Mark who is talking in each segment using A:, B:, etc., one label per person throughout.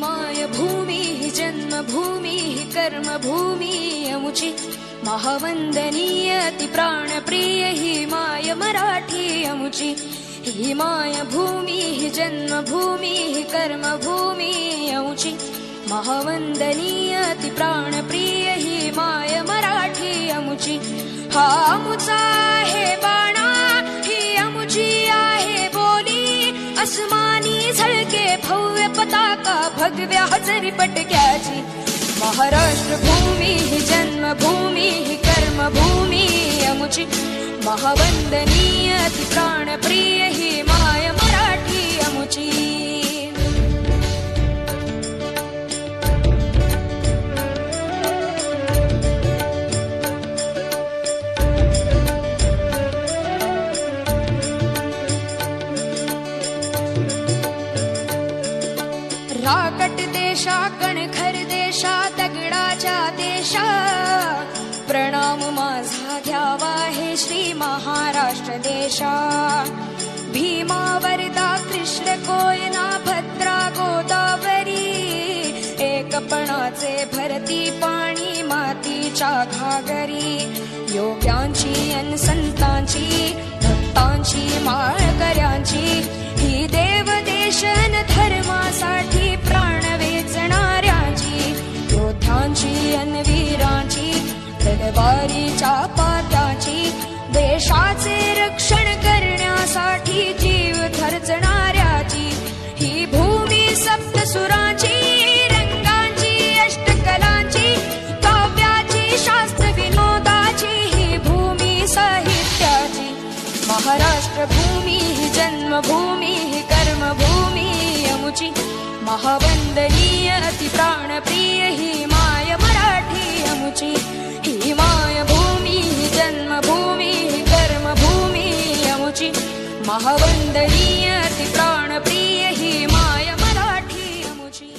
A: माय भूमी ही जन्मभूमी ही कर्मभूमी अमुची महावंदनीय अति प्राणप्रिय ही माय मराठी अमुची ही माय भूमी ही जन्मभूमी ही कर्मभूमी अमुची महावंदनीय अति प्राणप्रिय ही माय मराठी अमुची हा अमुचा आहे बाणा ही अमुची आहे बोली अस्मानी झळके भव्य पताका भगव्या हजरी पटक्याची महाराष्ट्र भूमी ही जन्मभूमी ही कर्मभूमी अमुची महावंदनीय अति प्राणप्रिय ही माय मराठी अमुची राकट देशा कणखर देशा दगडाच्या देशा प्रणाम माझा घ्यावा हे श्री महाराष्ट्र देशा भीमा वरदा कृष्ण कोयना भद्रा गोदावरी एकपणाचे भरती पाणी मातीच्या घागरी योग्यांची अन संतांची भक्तांची माळकऱ्यांची ही देव देशन धर्मासाठी प्राण वेचणाऱ्यांची योद्ध्यांची अन वीरांची तलवारीच्या पात्याची देशाचे रक्षण करण्यासाठी जीव खर्चणाऱ्याची ही भूमी सप्तसुरांची रंगांची अष्टकलांची काव्याची शास्त्र विनोदाची ही भूमी साहित्याची महाराष्ट्र भूमी ही जन्मभूमी ही कर्मभूमी अमुची महावंदनीय अति प्राणप्रिय ही माय मराठी अमुची ही माय भूमी ही जन्मभूमी ही कर्मभूमी अमुची महावंदनीय अति प्राणप्रिय ही माय मराठी अमुची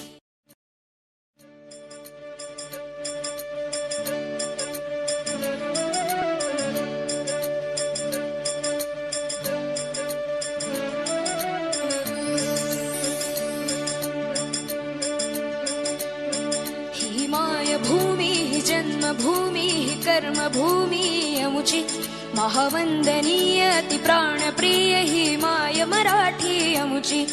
A: माय भूमी ही जन्मभूमी ही कर्मभूमी अमुची महावंदनीय अति प्राणप्रिय ही माय मराठी अमुची।